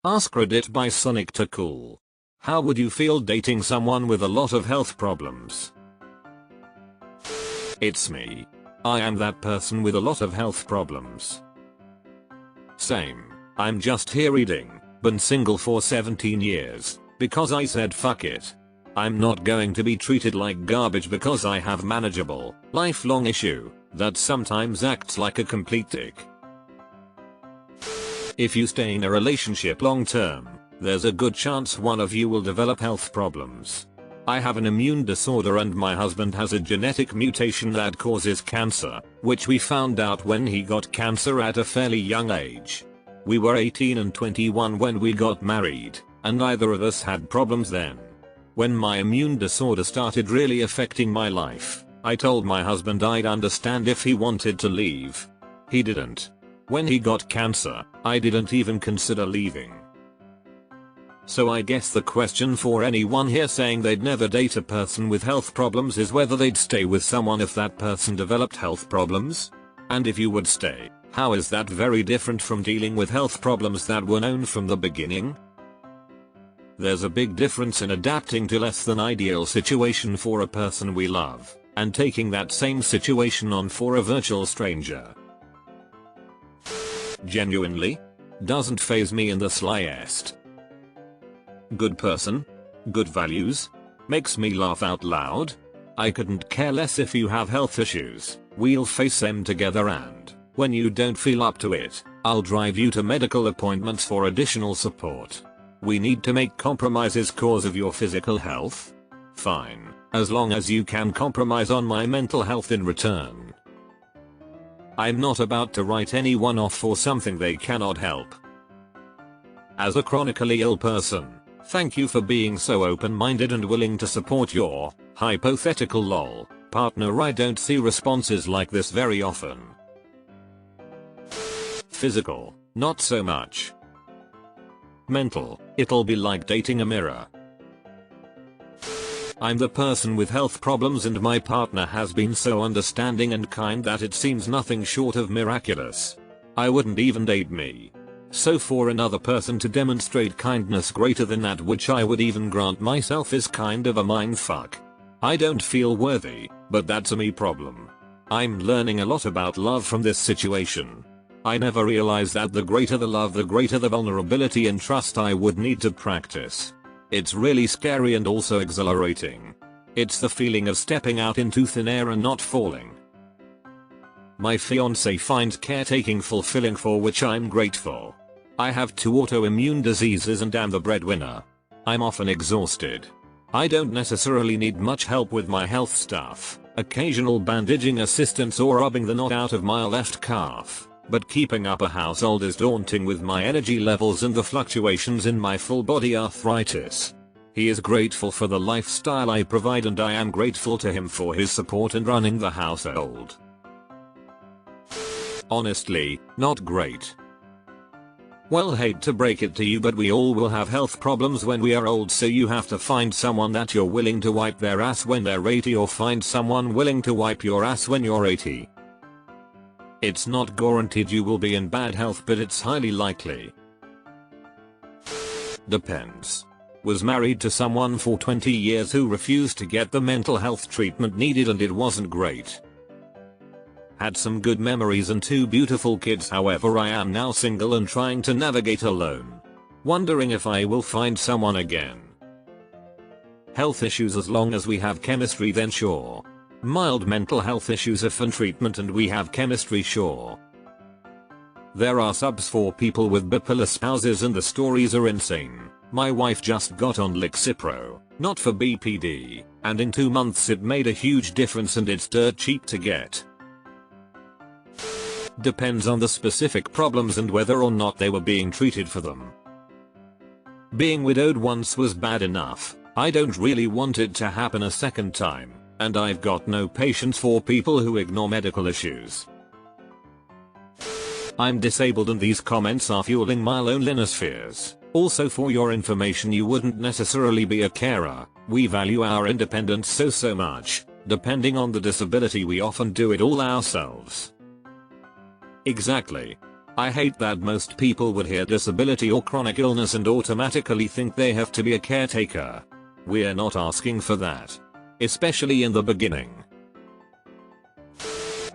AskReddit by Sonic to Cool. How would you feel dating someone with a lot of health problems? It's me. I am that person with a lot of health problems. Same. I'm just here reading. Been single for 17 years. Because I said fuck it. I'm not going to be treated like garbage because I have manageable, lifelong issue that sometimes acts like a complete dick. If you stay in a relationship long term, there's a good chance one of you will develop health problems. I have an immune disorder and my husband has a genetic mutation that causes cancer, which we found out when he got cancer at a fairly young age. We were 18 and 21 when we got married, and neither of us had problems then. When my immune disorder started really affecting my life, I told my husband I'd understand if he wanted to leave. He didn't. When he got cancer, I didn't even consider leaving. So I guess the question for anyone here saying they'd never date a person with health problems is whether they'd stay with someone if that person developed health problems? And if you would stay, how is that very different from dealing with health problems that were known from the beginning? There's a big difference in adapting to less than ideal situation for a person we love, and taking that same situation on for a virtual stranger. Genuinely? Doesn't faze me in the slightest. Good person? Good values? Makes me laugh out loud? I couldn't care less if you have health issues, we'll face them together and, when you don't feel up to it, I'll drive you to medical appointments for additional support. We need to make compromises cause of your physical health? Fine, as long as you can compromise on my mental health in return. I'm not about to write anyone off for something they cannot help. As a chronically ill person, thank you for being so open-minded and willing to support your hypothetical lol partner. I don't see responses like this very often. Physical, not so much. Mental, it'll be like dating a mirror. I'm the person with health problems and my partner has been so understanding and kind that it seems nothing short of miraculous. I wouldn't even date me. So for another person to demonstrate kindness greater than that which I would even grant myself is kind of a mindfuck. I don't feel worthy, but that's a me problem. I'm learning a lot about love from this situation. I never realized that the greater the love, the greater the vulnerability and trust I would need to practice. It's really scary and also exhilarating. It's the feeling of stepping out into thin air and not falling. My fiance finds caretaking fulfilling, for which I'm grateful. I have 2 autoimmune diseases and am the breadwinner. I'm often exhausted. I don't necessarily need much help with my health stuff, occasional bandaging assistance or rubbing the knot out of my left calf. But keeping up a household is daunting with my energy levels and the fluctuations in my full body arthritis. He is grateful for the lifestyle I provide and I am grateful to him for his support in running the household. Honestly, not great. Well, hate to break it to you, but we all will have health problems when we are old, so you have to find someone that you're willing to wipe their ass when they're 80 or find someone willing to wipe your ass when you're 80. It's not guaranteed you will be in bad health, but it's highly likely. Depends. Was married to someone for 20 years who refused to get the mental health treatment needed and it wasn't great. Had some good memories and 2 beautiful kids, however I am now single and trying to navigate alone. Wondering if I will find someone again. Health issues, as long as we have chemistry then sure. Mild mental health issues if in treatment and we have chemistry, sure. There are subs for people with bipolar spouses and the stories are insane. My wife just got on Lexapro, not for BPD, and in 2 months it made a huge difference and it's dirt cheap to get. Depends on the specific problems and whether or not they were being treated for them. Being widowed once was bad enough. I don't really want it to happen a second time. And I've got no patience for people who ignore medical issues. I'm disabled and these comments are fueling my loneliness fears. Also, for your information, you wouldn't necessarily be a carer. We value our independence so much. Depending on the disability, we often do it all ourselves. Exactly. I hate that most people would hear disability or chronic illness and automatically think they have to be a caretaker. We're not asking for that. Especially in the beginning.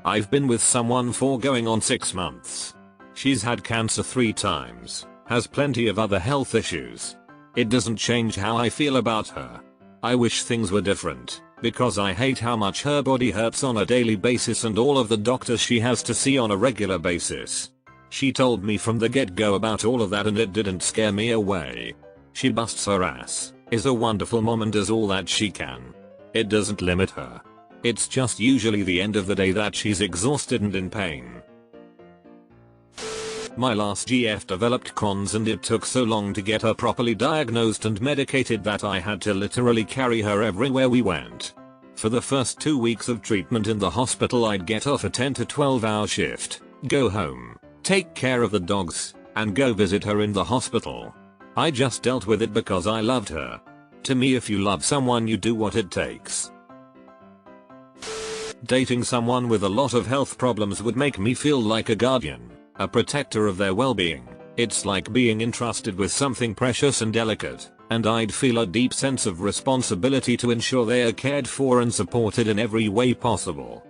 I've been with someone for going on 6 months. She's had cancer 3 times, has plenty of other health issues. It doesn't change how I feel about her. I wish things were different, because I hate how much her body hurts on a daily basis and all of the doctors she has to see on a regular basis. She told me from the get-go about all of that and it didn't scare me away. She busts her ass, is a wonderful mom and does all that she can. It doesn't limit her. It's just usually the end of the day that she's exhausted and in pain. My last GF developed Crohn's and it took so long to get her properly diagnosed and medicated that I had to literally carry her everywhere we went. For the first 2 weeks of treatment in the hospital I'd get off a 10 to 12 hour shift, go home, take care of the dogs, and go visit her in the hospital. I just dealt with it because I loved her. To me, if you love someone you do what it takes. Dating someone with a lot of health problems would make me feel like a guardian, a protector of their well-being. It's like being entrusted with something precious and delicate, and I'd feel a deep sense of responsibility to ensure they are cared for and supported in every way possible.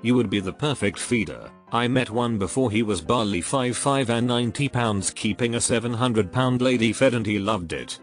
You would be the perfect feeder. I met one before he was barely 5'5" and 90 pounds, keeping a 700-pound lady fed, and he loved it.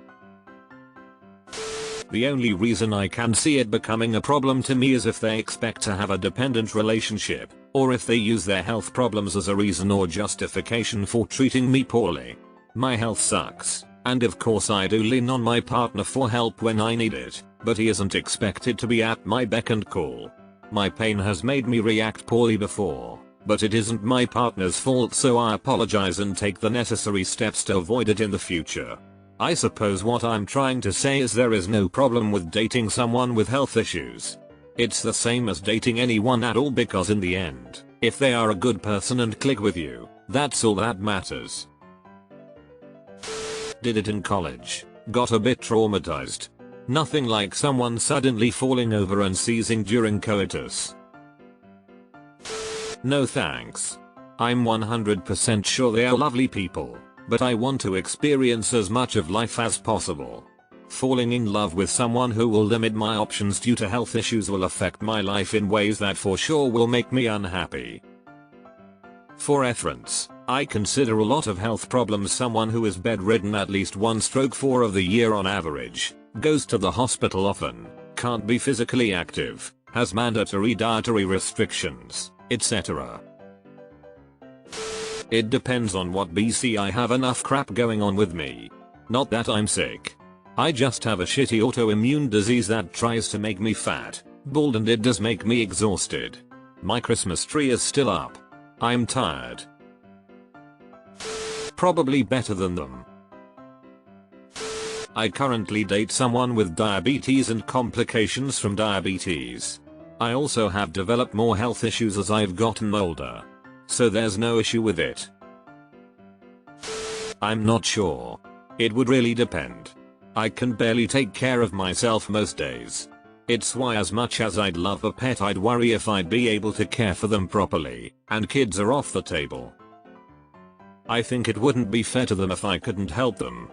The only reason I can see it becoming a problem to me is if they expect to have a dependent relationship, or if they use their health problems as a reason or justification for treating me poorly. My health sucks, and of course I do lean on my partner for help when I need it, but he isn't expected to be at my beck and call. My pain has made me react poorly before, but it isn't my partner's fault, so I apologize and take the necessary steps to avoid it in the future. I suppose what I'm trying to say is there is no problem with dating someone with health issues. It's the same as dating anyone at all, because in the end, if they are a good person and click with you, that's all that matters. Did it in college. Got a bit traumatized. Nothing like someone suddenly falling over and seizing during coitus. No thanks. I'm 100% sure they are lovely people, but I want to experience as much of life as possible. Falling in love with someone who will limit my options due to health issues will affect my life in ways that for sure will make me unhappy. For reference, I consider a lot of health problems someone who is bedridden at least 1/4 of the year on average, goes to the hospital often, can't be physically active, has mandatory dietary restrictions, etc. It depends on what BC. I have enough crap going on with me. Not that I'm sick. I just have a shitty autoimmune disease that tries to make me fat, bald, and it does make me exhausted. My Christmas tree is still up. I'm tired. Probably better than them. I currently date someone with diabetes and complications from diabetes. I also have developed more health issues as I've gotten older. So there's no issue with it. I'm not sure. It would really depend. I can barely take care of myself most days. It's why, as much as I'd love a pet, I'd worry if I'd be able to care for them properly, and kids are off the table. I think it wouldn't be fair to them if I couldn't help them.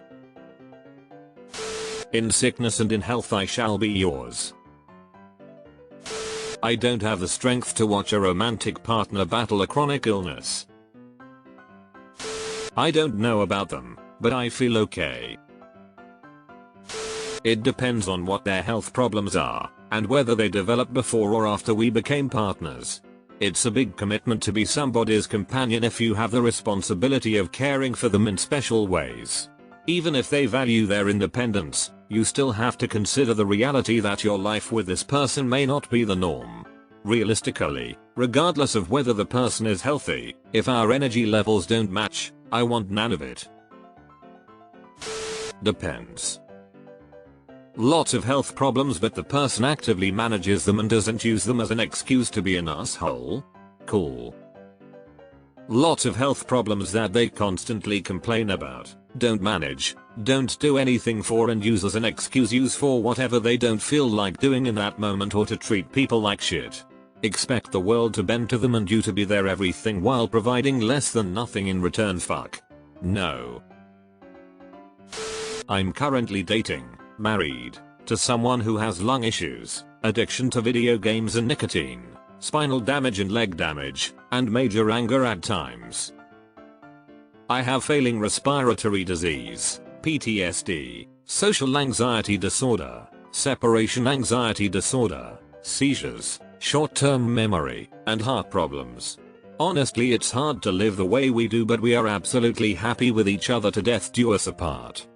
In sickness and in health I shall be yours. I don't have the strength to watch a romantic partner battle a chronic illness. I don't know about them, but I feel okay. It depends on what their health problems are, and whether they developed before or after we became partners. It's a big commitment to be somebody's companion if you have the responsibility of caring for them in special ways. Even if they value their independence, you still have to consider the reality that your life with this person may not be the norm. Realistically, regardless of whether the person is healthy, if our energy levels don't match, I want none of it. Depends. Lots of health problems, but the person actively manages them and doesn't use them as an excuse to be an asshole? Cool. Lots of health problems that they constantly complain about, don't manage, don't do anything for, and use as an excuse for whatever they don't feel like doing in that moment or to treat people like shit. Expect the world to bend to them and you to be their everything while providing less than nothing in return. Fuck. No. I'm currently dating, married, to someone who has lung issues, addiction to video games and nicotine, spinal damage and leg damage, and major anger at times. I have failing respiratory disease, PTSD, social anxiety disorder, separation anxiety disorder, seizures, short-term memory, and heart problems. Honestly, it's hard to live the way we do, but we are absolutely happy with each other to death do us apart.